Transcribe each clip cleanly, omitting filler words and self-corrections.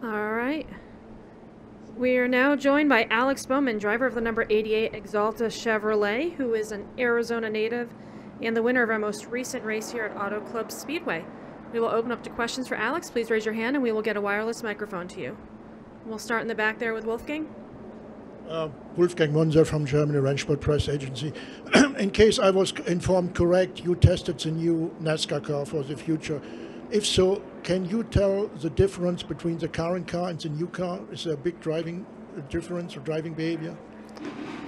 All right. We are now joined by Alex Bowman, driver of the number 88 Exalta Chevrolet, who is an Arizona native and the winner of our most recent race here at Auto Club Speedway. We will open up to questions for Alex. Please raise your hand and we will get a wireless microphone to you. We'll start in the back there with Wolfgang. Wolfgang Munzer from Germany Rennsport Press Agency. In case I was informed correct, you tested the new NASCAR car for the future. If so, can you tell the difference between the current car and the new car? Is there a big driving difference or driving behavior?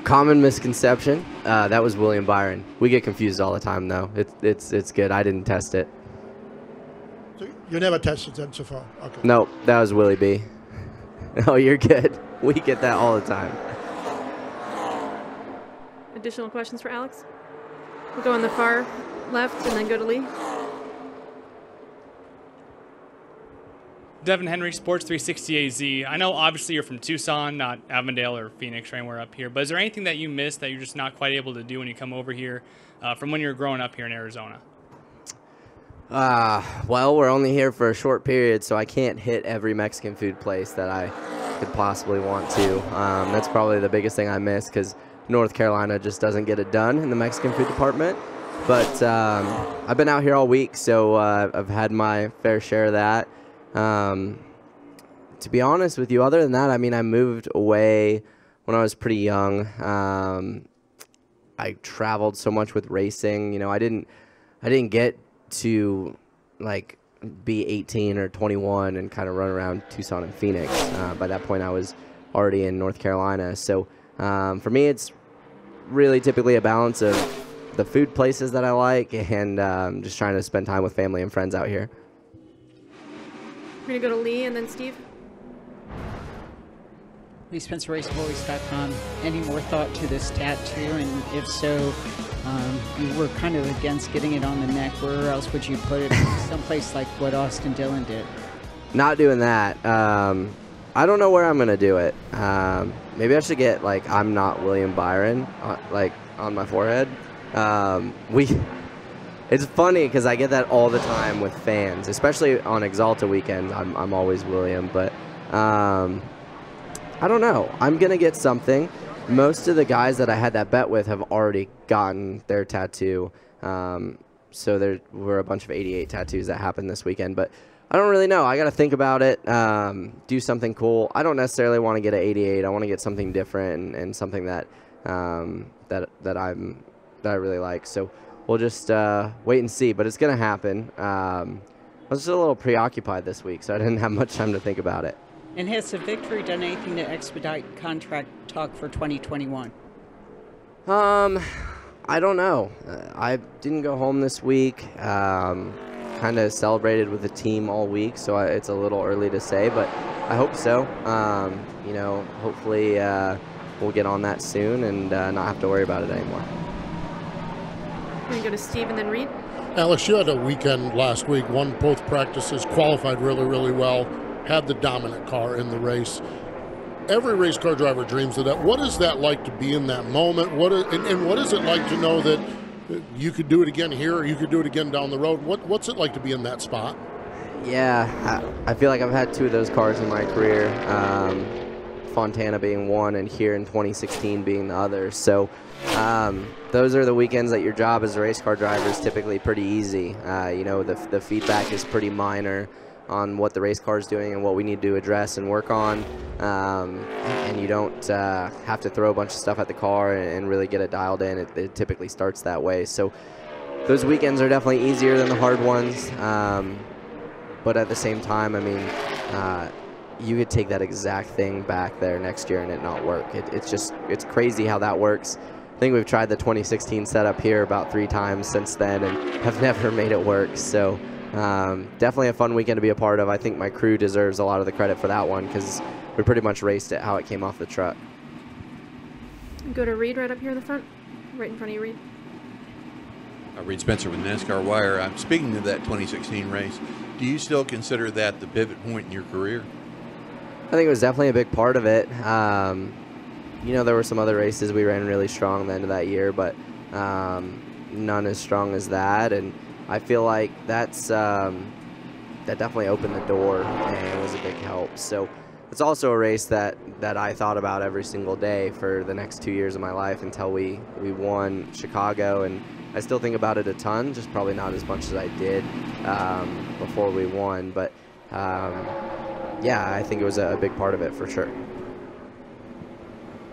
Common misconception. That was William Byron. We get confused all the time, though. It's good. I didn't test it. So you never tested them so far? Okay. No, that was Willie B. Oh, you're good. We get that all the time. Additional questions for Alex? We'll go on the far left and then go to Lee. Devin Henry, Sports 360 AZ. I know obviously you're from Tucson, not Avondale or Phoenix or anywhere up here, but is there anything that you miss that you're just not quite able to do when you come over here from when you were growing up here in Arizona? Well, we're only here for a short period, so I can't hit every Mexican food place that I could possibly want to. That's probably the biggest thing I miss because North Carolina just doesn't get it done in the Mexican food department. But I've been out here all week, so I've had my fair share of that. To be honest with you, other than that, I mean, I moved away when I was pretty young. I traveled so much with racing. You know, I didn't get to like be 18 or 21 and kind of run around Tucson and Phoenix. By that point, I was already in North Carolina. So for me, it's really typically a balance of the food places that I like and just trying to spend time with family and friends out here. We're going to go to Lee and then Steve. Lee Spencer, RaceBoys.com. Any more thought to this tattoo? And if so, you were kind of against getting it on the neck. Where else would you put it? Someplace like what Austin Dillon did. Not doing that. I don't know where I'm going to do it. Maybe I should get, like, I'm not William Byron, like, on my forehead. It's funny because I get that all the time with fans, especially on Exalta weekends. I'm always William, but I don't know. I'm going to get something. Most of the guys that I had that bet with have already gotten their tattoo. So there were a bunch of 88 tattoos that happened this weekend, but I don't really know. I got to think about it, do something cool. I don't necessarily want to get an 88. I want to get something different and something that that I really like. So we'll just wait and see, but it's going to happen. I was just a little preoccupied this week, so I didn't have much time to think about it. And has the victory done anything to expedite contract talk for 2021? I don't know. I didn't go home this week. Kind of celebrated with the team all week, so it's a little early to say, but I hope so. You know, hopefully we'll get on that soon and not have to worry about it anymore. We're going to go to Steve and then Reed. Alex, you had a weekend last week, won both practices, qualified really, really well, had the dominant car in the race. Every race car driver dreams of that. What is that like to be in that moment? And what is it like to know that you could do it again here or you could do it again down the road? What's it like to be in that spot? Yeah, I feel like I've had two of those cars in my career, Fontana being one and here in 2016 being the other. So those are the weekends that your job as a race car driver is typically pretty easy. You know, the feedback is pretty minor on what the race car is doing and what we need to address and work on. And you don't have to throw a bunch of stuff at the car and really get it dialed in. It typically starts that way. So those weekends are definitely easier than the hard ones. But at the same time, I mean, you could take that exact thing back there next year and it not work. It's crazy how that works. I think we've tried the 2016 setup here about 3 times since then and have never made it work. So definitely a fun weekend to be a part of. I think my crew deserves a lot of the credit for that one because we pretty much raced it how it came off the truck. Go to Reed right up here in the front, right in front of you, Reed. Reed Spencer with NASCAR Wire. I'm speaking of that 2016 race. Do you still consider that the pivot point in your career? I think it was definitely a big part of it. You know, there were some other races we ran really strong the end of that year, but none as strong as that. And I feel like that's definitely opened the door and was a big help. So it's also a race that I thought about every single day for the next 2 years of my life until we won Chicago, and I still think about it a ton, just probably not as much as I did before we won. But yeah, I think it was a big part of it for sure. Do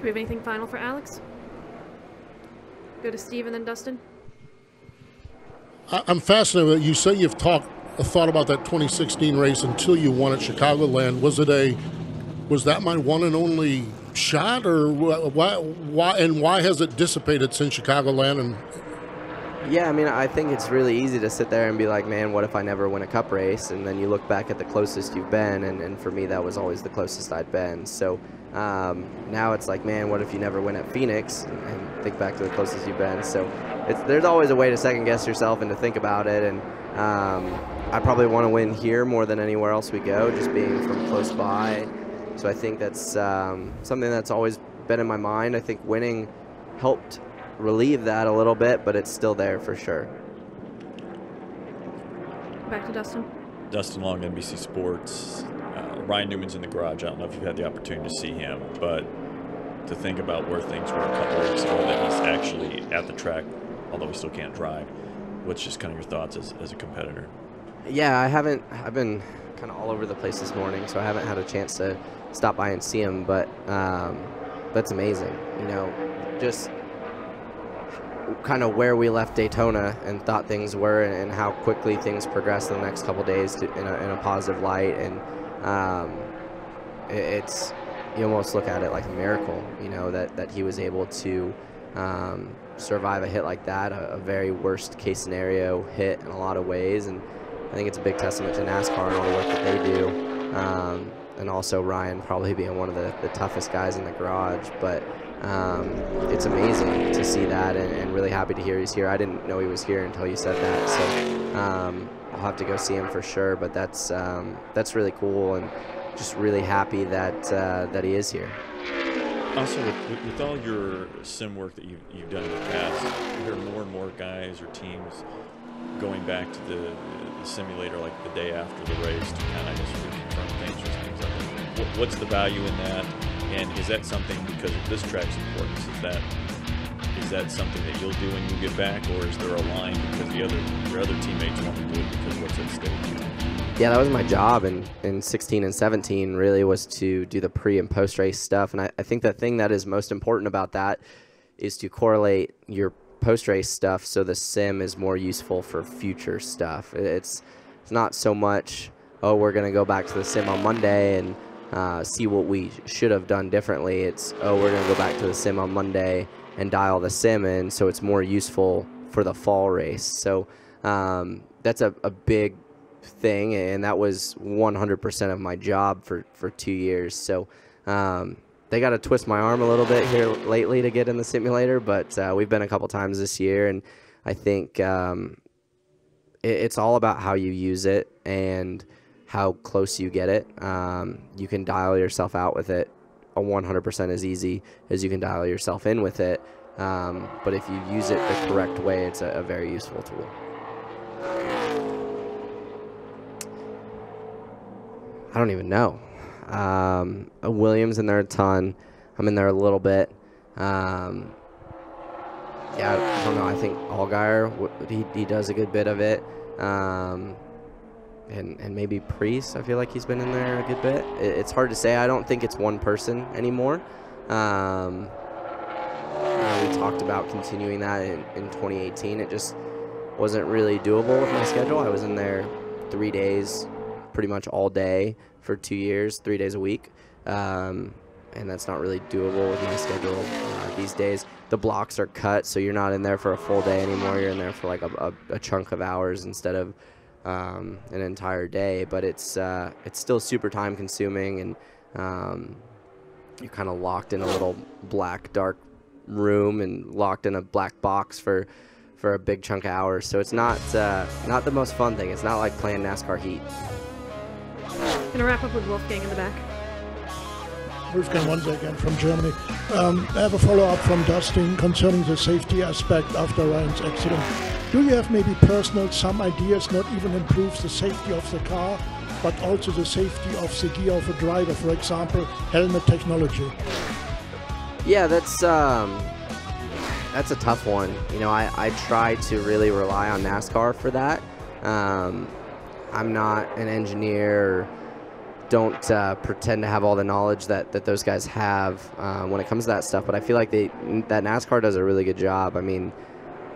we have anything final for Alex? Go to Steve and then Dustin. I'm fascinated that you say you've thought about that 2016 race until you won at Chicagoland. Was that my one and only shot, or why has it dissipated since Chicagoland? And yeah, I mean, I think it's really easy to sit there and be like, man, what if I never win a cup race? And then you look back at the closest you've been, and for me, that was always the closest I'd been. So now it's like, man, what if you never win at Phoenix? And think back to the closest you've been. So there's always a way to second guess yourself and to think about it. And I probably want to win here more than anywhere else we go, just being from close by. So I think that's something that's always been in my mind. I think winning helped relieve that a little bit, but it's still there for sure. Back to Dustin. Dustin Long, NBC Sports. Ryan Newman's in the garage. I don't know if you've had the opportunity to see him, but to think about where things were a couple of weeks ago, that he's actually at the track, although he still can't drive. What's just kind of your thoughts as a competitor? Yeah, I've been kind of all over the place this morning, so I haven't had a chance to stop by and see him, but that's amazing. You know, just kind of where we left Daytona and thought things were, and how quickly things progressed in the next couple days in a positive light, and it's, you almost look at it like a miracle, you know, that he was able to survive a hit like that, a very worst case scenario hit in a lot of ways. And I think it's a big testament to NASCAR and all the work that they do, and also Ryan probably being one of the toughest guys in the garage. But it's amazing to see that, and really happy to hear he's here. I didn't know he was here until you said that, so I'll have to go see him for sure. But that's really cool, and just really happy that he is here. Also, with all your sim work that you've done in the past, you hear more and more guys or teams going back to the simulator like the day after the race to kind of, I guess, reconfirm things or things like that. What's the value in that? And is that something, because of this track's importance, is that something that you'll do when you get back, or is there a line because your other teammates want to do it because what's at stake? Yeah, that was my job in 16 and 17, really, was to do the pre and post race stuff. And I think the thing that is most important about that is to correlate your post race stuff so the sim is more useful for future stuff. It's not so much, oh, we're going to go back to the sim on Monday and see what we should have done differently. It's, oh, we're going to go back to the sim on Monday and dial the sim in so it's more useful for the fall race. So that's a big thing, and that was 100% of my job for 2 years. So they got to twist my arm a little bit here lately to get in the simulator, but we've been a couple times this year, and I think it's all about how you use it and how close you get it. You can dial yourself out with it 100% as easy as you can dial yourself in with it, but if you use it the correct way, it's a very useful tool. I don't even know. Williams in there a ton. I'm in there a little bit. Yeah, I don't know. I think Allgaier, he does a good bit of it. And maybe Priest, I feel like he's been in there a good bit. It's hard to say. I don't think it's one person anymore. We talked about continuing that in 2018. It just wasn't really doable with my schedule. I was in there 3 days, pretty much all day for 2 years, 3 days a week. And that's not really doable with my schedule these days. The blocks are cut, so you're not in there for a full day anymore. You're in there for like a chunk of hours instead of an entire day. But it's still super time consuming, and you're kind of locked in a little black, dark room and locked in a black box for a big chunk of hours. So it's not the most fun thing. It's not like playing NASCAR Heat. Gonna wrap up with Wolfgang in the back. Wolfgang Monza again from Germany. I have a follow-up from Dustin concerning the safety aspect after Ryan's accident. Do you have maybe personal some ideas not even improves the safety of the car, but also the safety of the gear of a driver, for example, helmet technology? Yeah, that's a tough one. You know, I try to really rely on NASCAR for that. I'm not an engineer, don't pretend to have all the knowledge that those guys have when it comes to that stuff, but I feel like that NASCAR does a really good job. I mean,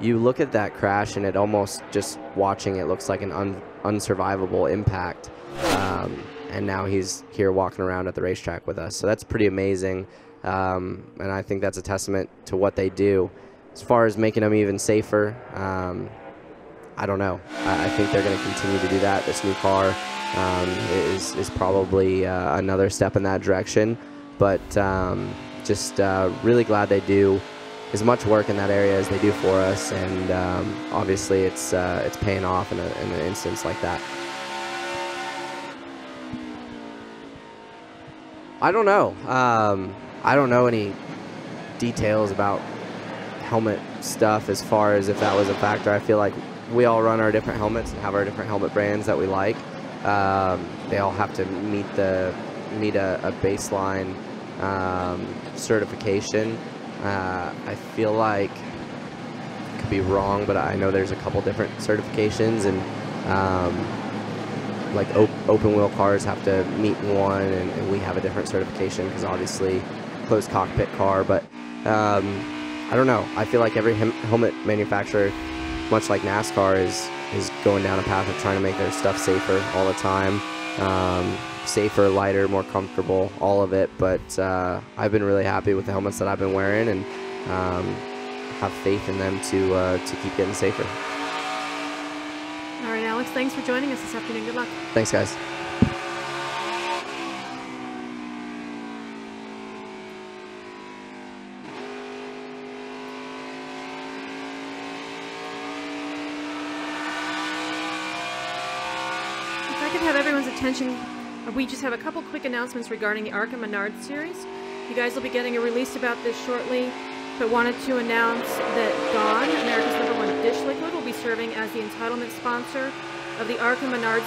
you look at that crash and it almost, just watching it, looks like an unsurvivable impact. And now he's here walking around at the racetrack with us. So that's pretty amazing. And I think that's a testament to what they do. As far as making them even safer, I don't know. I think they're going to continue to do that. This new car is probably another step in that direction. But just really glad they do as much work in that area as they do for us. And obviously it's paying off in an instance like that. I don't know. I don't know any details about helmet stuff as far as if that was a factor. I feel like we all run our different helmets and have our different helmet brands that we like. They all have to meet a baseline certification. I feel like, I could be wrong, but I know there's a couple different certifications, and like open wheel cars have to meet one, and we have a different certification because obviously closed cockpit car. But I don't know. I feel like every helmet manufacturer, much like NASCAR, is going down a path of trying to make their stuff safer all the time. Safer, lighter, more comfortable, all of it. But I've been really happy with the helmets that I've been wearing, and have faith in them to keep getting safer. All right, Alex, thanks for joining us this afternoon. Good luck. Thanks, guys. If I could have everyone's attention, we just have a couple quick announcements regarding the ARCA Menard series. You guys will be getting a release about this shortly, but wanted to announce that Dawn, America's #1 dish liquid, will be serving as the entitlement sponsor of the ARCA Menard